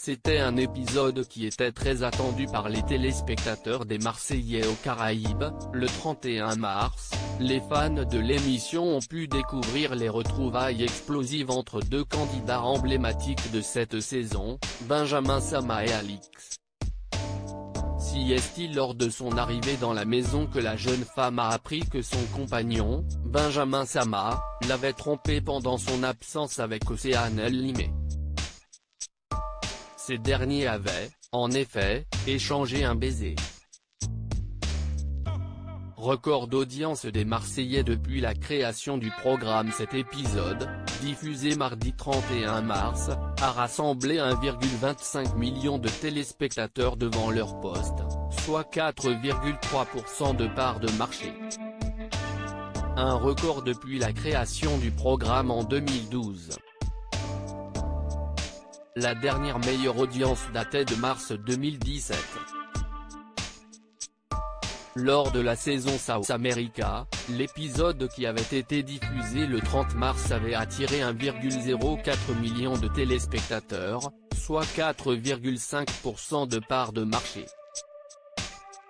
C'était un épisode qui était très attendu par les téléspectateurs des Marseillais aux Caraïbes. Le 31 mars, les fans de l'émission ont pu découvrir les retrouvailles explosives entre deux candidats emblématiques de cette saison, Benjamin Sama et Alix. Si est-il lors de son arrivée dans la maison que la jeune femme a appris que son compagnon, Benjamin Sama, l'avait trompée pendant son absence avec Océane Limé. Ces derniers avaient, en effet, échangé un baiser. Record d'audience des Marseillais depuis la création du programme. Cet épisode, diffusé mardi 31 mars, a rassemblé 1,25 million de téléspectateurs devant leur poste, soit 4,3% de part de marché. Un record depuis la création du programme en 2012. La dernière meilleure audience datait de mars 2017. Lors de la saison South America, l'épisode qui avait été diffusé le 30 mars avait attiré 1,04 million de téléspectateurs, soit 4,5% de part de marché.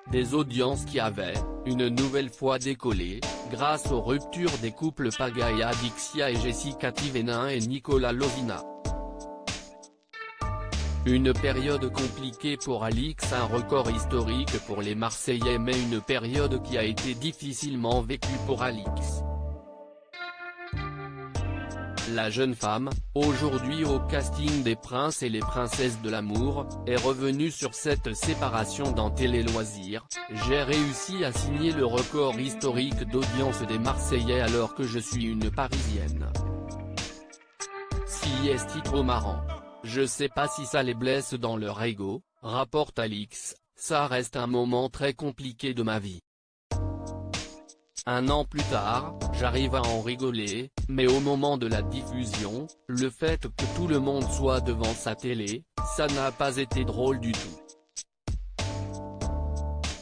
Des audiences qui avaient, une nouvelle fois décollé, grâce aux ruptures des couples Pagaia Dixia et Jessica Tivenin et Nicolas Lozina. Une période compliquée pour Alix, un record historique pour les Marseillais, mais une période qui a été difficilement vécue pour Alix. La jeune femme, aujourd'hui au casting des Princes et les Princesses de l'amour, est revenue sur cette séparation dans Télé Loisirs. J'ai réussi à signer le record historique d'audience des Marseillais alors que je suis une Parisienne. Si est-il trop marrant. Je sais pas si ça les blesse dans leur ego, rapporte Alix, ça reste un moment très compliqué de ma vie. Un an plus tard, j'arrive à en rigoler, mais au moment de la diffusion, le fait que tout le monde soit devant sa télé, ça n'a pas été drôle du tout.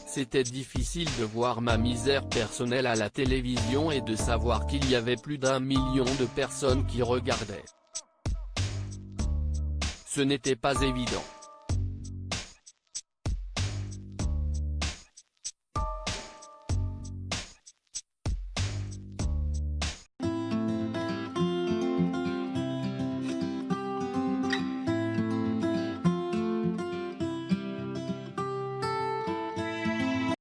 C'était difficile de voir ma misère personnelle à la télévision et de savoir qu'il y avait plus d'1 million de personnes qui regardaient. Ce n'était pas évident.